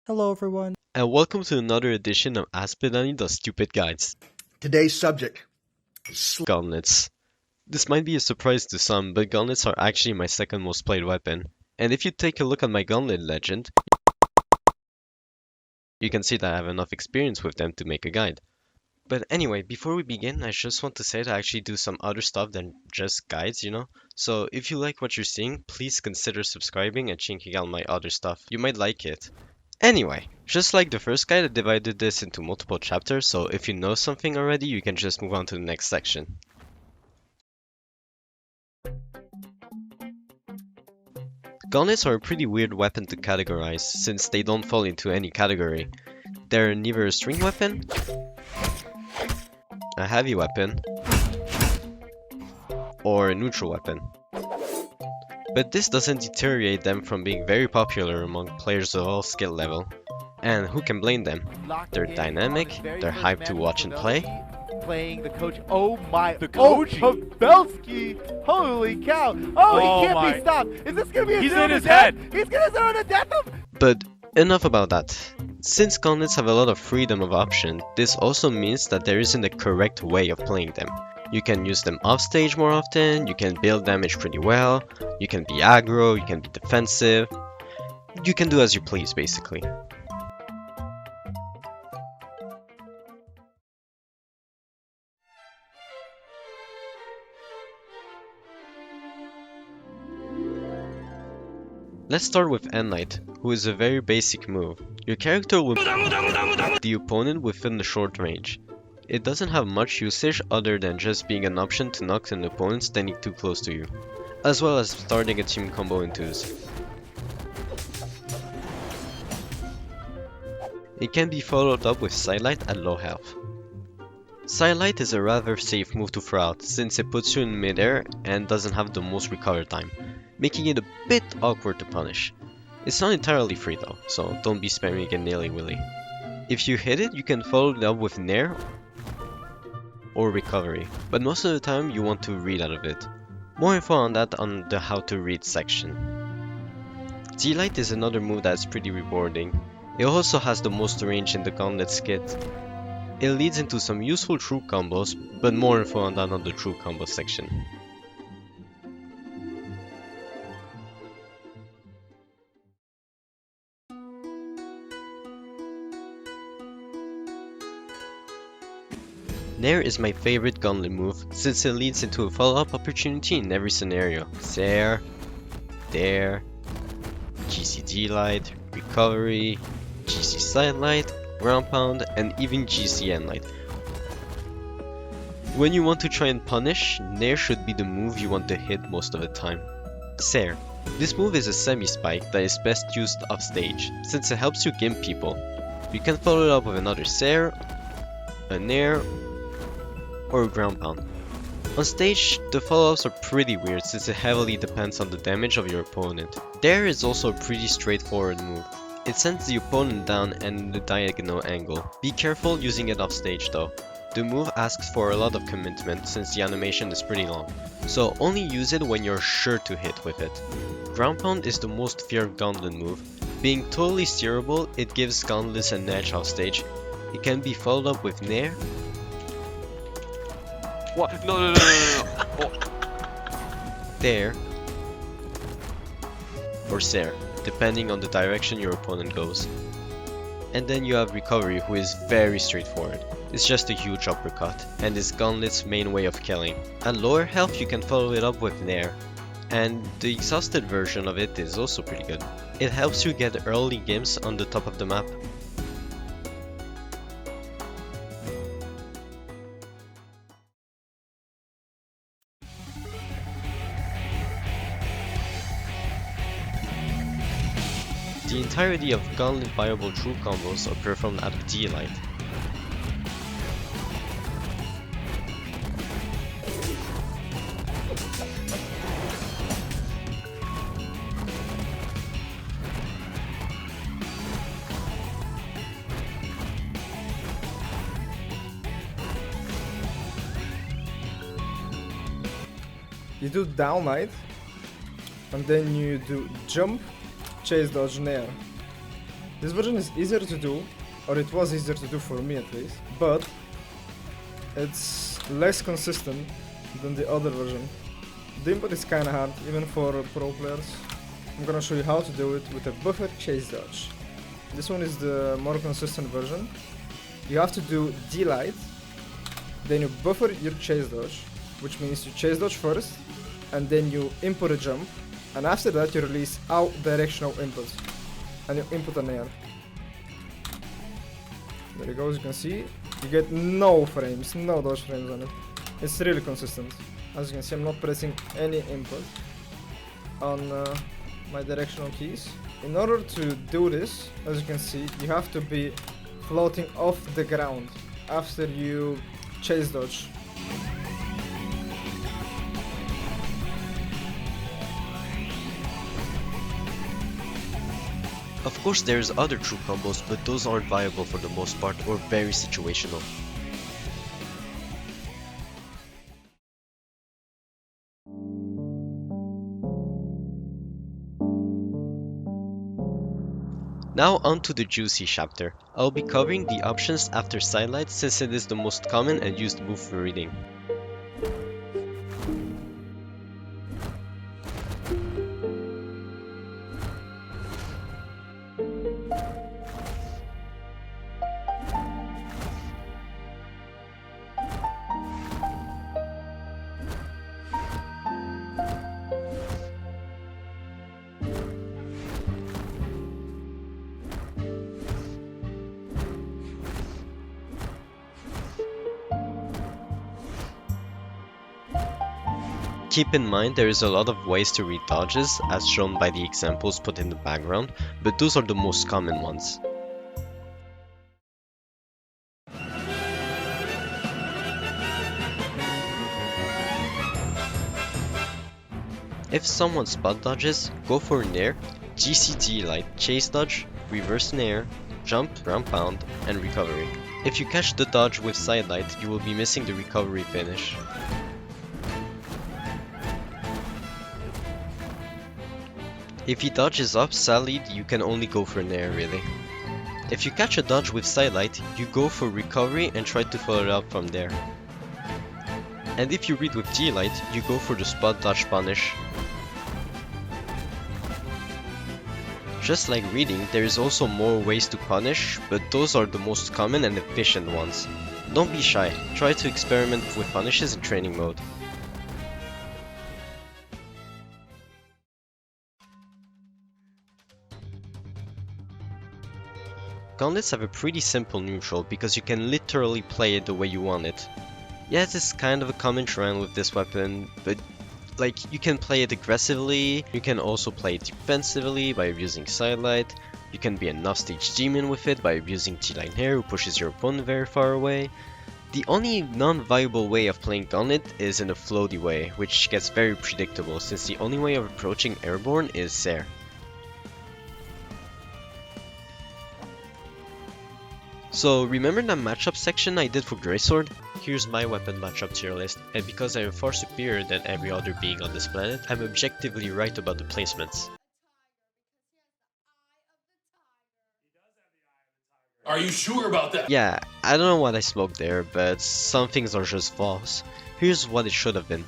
Hello, everyone. And welcome to another edition of Aspidani the Stupid Guides. Today's subject. Gauntlets. This might be a surprise to some, but gauntlets are actually my second most played weapon. And if you take a look at my gauntlet legend, you can see that I have enough experience with them to make a guide. But anyway, before we begin, I just want to say that I actually do some other stuff than just guides. So if you like what you're seeing, please consider subscribing and checking out my other stuff. You might like it. Anyway, just like the first guide, I divided this into multiple chapters, so if you know something already, you can just move on to the next section. Gauntlets are a pretty weird weapon to categorize, since they don't fall into any category. They're neither a string weapon, a heavy weapon, or a neutral weapon. But this doesn't deteriorate them from being very popular among players of all skill level. And who can blame them? They're dynamic, they're hyped to watch and play. Playing the coach. Oh my! The coach. Oh, Pavelski! Holy cow! Oh, he can't be stopped. Is this gonna be a He's zero in to his death? head. He's gonna zero to death him. But enough about that. Since gauntlets have a lot of freedom of option, this also means that there isn't a correct way of playing them. You can use them off stage more often, you can build damage pretty well, you can be aggro, you can be defensive. You can do as you please, basically. Let's start with Endlight, who is a very basic move. Your character will the opponent within the short range. It doesn't have much usage other than just being an option to knock an opponent standing too close to you, as well as starting a team combo in twos. It can be followed up with Sidelight at low health. Sidelight is a rather safe move to throw out since it puts you in midair and doesn't have the most recover time, making it a bit awkward to punish. It's not entirely free though, so don't be spamming it nilly-willy. If you hit it, you can follow it up with Nair or Recovery, but most of the time you want to read out of it. More info on that on the how to read section. D-Light is another move that's pretty rewarding. It also has the most range in the Gauntlet kit. It leads into some useful true combos, but more info on that on the true combo section. Nair is my favorite gauntlet move since it leads into a follow-up opportunity in every scenario. There, there, GC Light, Recovery, GC Sidelight, Ground Pound, and even GC Endlight. When you want to try and punish, Nair should be the move you want to hit most of the time. Sair. This move is a semi-spike that is best used off stage, since it helps you gimp people. You can follow it up with another Sair, a Nair, or a ground pound. On stage, the follow-ups are pretty weird since it heavily depends on the damage of your opponent. Dare is also a pretty straightforward move. It sends the opponent down and in the diagonal angle. Be careful using it off stage though. The move asks for a lot of commitment since the animation is pretty long, so only use it when you're sure to hit with it. Ground pound is the most feared gauntlet move. Being totally steerable, it gives gauntlets an edge off stage. It can be followed up with Nair, What? No. Oh. There, or Sair, depending on the direction your opponent goes. And then you have Recovery, who is very straightforward. It's just a huge uppercut, and is Gauntlet's main way of killing. At lower health you can follow it up with Nair, and the exhausted version of it is also pretty good. It helps you get early games on the top of the map. The entirety of Gauntlet viable true combos are performed out of D-Light. You do down knight, and then you do jump, chase dodge nair. This version is easier to do, or it was easier to do for me at least, but it's less consistent than the other version. The input is kinda hard, even for pro players. I'm gonna show you how to do it with a buffer chase dodge. This one is the more consistent version. You have to do D-light, then you buffer your chase dodge, which means you chase dodge first, and then you input a jump, and after that you release out directional input, and you input an air. There you go, as you can see, you get no frames, no dodge frames on it. It's really consistent. As you can see, I'm not pressing any input on my directional keys. In order to do this, as you can see, you have to be floating off the ground after you chase dodge. Of course there's other true combos, but those aren't viable for the most part or very situational. Now on to the juicy chapter. I'll be covering the options after sidelight since it is the most common and used move for reading. Keep in mind there is a lot of ways to read dodges, as shown by the examples put in the background, but those are the most common ones. If someone spot dodges, go for an air, GCD light, chase dodge, reverse nair, jump, ground pound, and recovery. If you catch the dodge with side light, you will be missing the recovery finish. If he dodges up, sadly, you can only go for an air really. If you catch a dodge with sidelight, you go for recovery and try to follow it up from there. And if you read with G-light, you go for the spot dodge punish. Just like reading, there is also more ways to punish, but those are the most common and efficient ones. Don't be shy, try to experiment with punishes in training mode. Gauntlets have a pretty simple neutral because you can literally play it the way you want it. Yeah, this is kind of a common trend with this weapon, but like you can play it aggressively, you can also play it defensively by abusing sidelight, you can be an offstage demon with it by abusing T-line hair who pushes your opponent very far away. The only non-viable way of playing Gauntlet is in a floaty way, which gets very predictable since the only way of approaching airborne is Sair. So remember that matchup section I did for Greysword? Here's my weapon matchup tier list, and because I am far superior than every other being on this planet, I'm objectively right about the placements. Are you sure about that? Yeah, I don't know what I smoked there, but some things are just false. Here's what it should have been.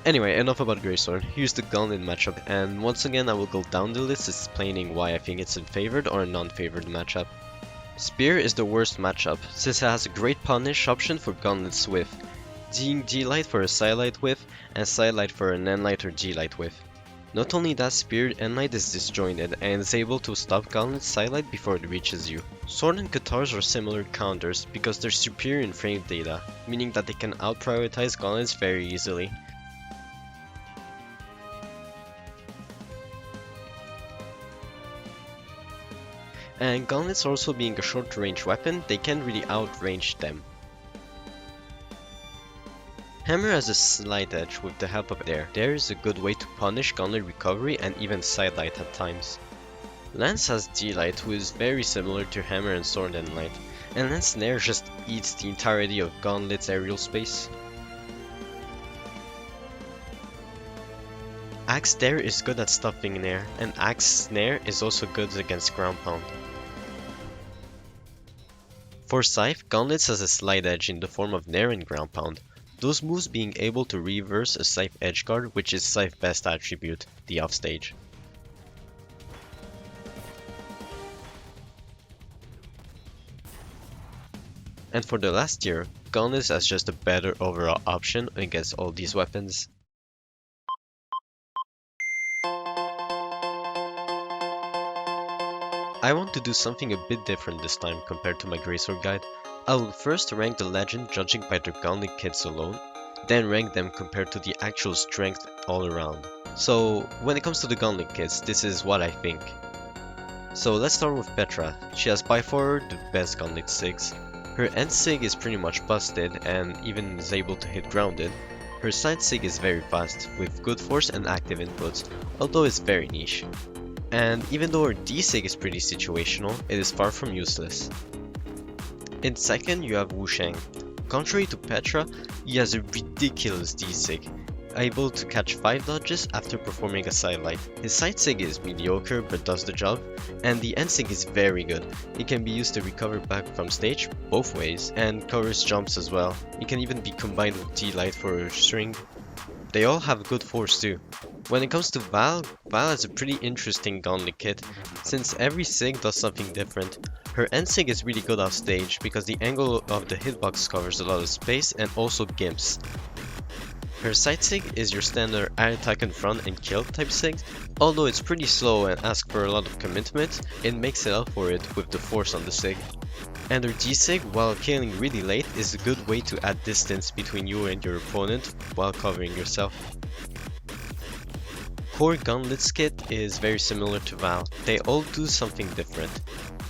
Anyway, enough about Greysword, here's the Gauntlet matchup, and once again I will go down the list explaining why I think it's a favored or a non-favored matchup. Spear is the worst matchup, since it has a great punish option for Gauntlet's whiff, D-light for a sidelight whiff, and sidelight for an N-light or G-light whiff. Not only that, Spear N-light is disjointed and is able to stop Gauntlet's sidelight before it reaches you. Sword and Katars are similar counters because they're superior in frame data, meaning that they can out-prioritize Gauntlets very easily. And Gauntlets also being a short range weapon, they can't really outrange them. Hammer has a slight edge with the help of Dare. Dare is a good way to punish Gauntlet recovery and even sidelight at times. Lance has D-light, who is very similar to Hammer and Sword and Light, and Lance Nair just eats the entirety of Gauntlet's aerial space. Axe Dare is good at stuffing Nair, and Axe Snare is also good against ground pound. For Scythe, Gauntlets has a slight edge in the form of Nair and Ground Pound, those moves being able to reverse a Scythe edgeguard, which is Scythe's best attribute, the offstage. And for the last tier, Gauntlets has just a better overall option against all these weapons. I want to do something a bit different this time compared to my Greatsword guide. I will first rank the legend judging by their Gauntlet kits alone, then rank them compared to the actual strength all around. So when it comes to the Gauntlet kits, this is what I think. So let's start with Petra. She has by far the best Gauntlet SIGs. Her end SIG is pretty much busted and even is able to hit grounded. Her side SIG is very fast, with good force and active inputs, although it's very niche. And even though her D-Sig is pretty situational, it is far from useless. In second, you have Wu Sheng. Contrary to Petra, he has a ridiculous D-Sig, able to catch 5 dodges after performing a sidelight. His side sig is mediocre but does the job, and the end sig is very good. It can be used to recover back from stage, both ways, and covers jumps as well. It can even be combined with D-Light for a string. They all have good force too. When it comes to Val has a pretty interesting Gauntlet kit, since every sig does something different. Her end sig is really good off stage because the angle of the hitbox covers a lot of space and also gimps. Her side sig is your standard attack in front and kill type sig. Although it's pretty slow and asks for a lot of commitment, it makes it up for it with the force on the sig. And her D-Sig, while killing really late, is a good way to add distance between you and your opponent while covering yourself. Core Gauntlet's kit is very similar to Val. They all do something different.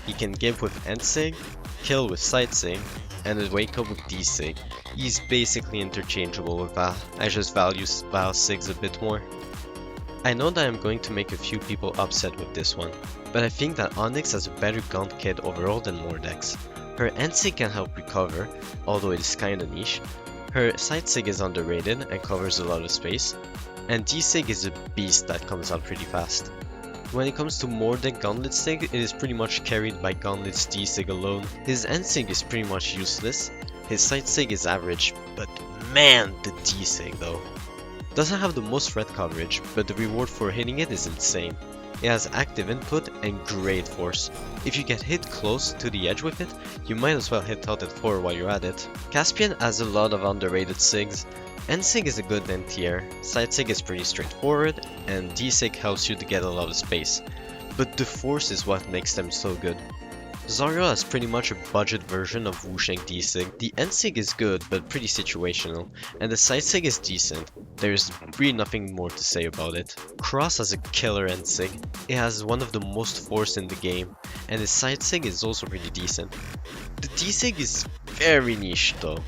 He can give with end sig, kill with side sig, and then wake up with D-Sig. He's basically interchangeable with Val. I just value Val sigs a bit more. I know that I'm going to make a few people upset with this one, but I think that Onyx has a better Gaunt kit overall than Mordex. Her end sig can help recover, although it is kinda niche. Her side sig is underrated and covers a lot of space, and D-Sig is a beast that comes out pretty fast. When it comes to Mordex Gauntlet Sig, it is pretty much carried by Gauntlet's D-Sig alone. His end sig is pretty much useless, his side sig is average, but man, the D-Sig though. Doesn't have the most red coverage, but the reward for hitting it is insane. It has active input and great force. If you get hit close to the edge with it, you might as well hit out at 4 while you're at it. Caspian has a lot of underrated sigs. End sig is a good end tier, side sig is pretty straightforward, and D-Sig helps you to get a lot of space. But the force is what makes them so good. Zarya is pretty much a budget version of Wu Sheng D-Sig. The end sig is good but pretty situational, and the side sig is decent. There's really nothing more to say about it. Cross has a killer end sig. It has one of the most force in the game, and his side sig is also pretty decent. The D-Sig is very niche though.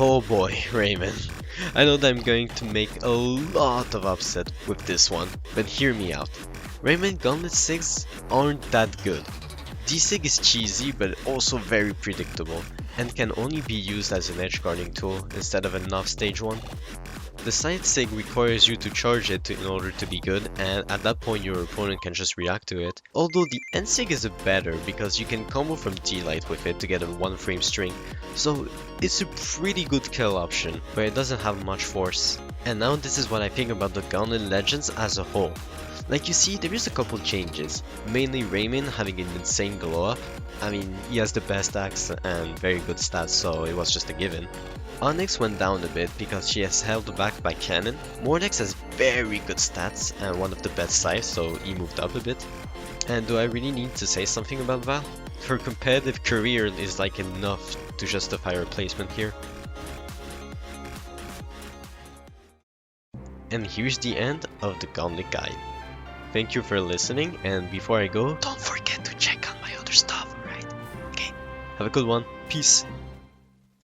Oh boy, Raymond. I know that I'm going to make a lot of upset with this one, but hear me out. Raymond Gauntlet sigs aren't that good. D-Sig is cheesy but also very predictable, and can only be used as an edge guarding tool instead of an offstage one. The side sig requires you to charge it in order to be good, and at that point your opponent can just react to it. Although the end sig is better because you can combo from D-Light with it to get a 1-frame string, so it's a pretty good kill option, but it doesn't have much force. And now this is what I think about the Gauntlet Legends as a whole. Like you see, there is a couple changes, mainly Raymond having an insane glow up. I mean, he has the best axe and very good stats, so it was just a given. Onyx went down a bit because she is held back by Cannon. Mordex has very good stats and one of the best size, so he moved up a bit. And do I really need to say something about Val? Her competitive career is like enough to justify her placement here. And here's the end of the Gauntlet guide. Thank you for listening, and before I go, don't forget to check out my other stuff, alright? Okay, have a good one. Peace.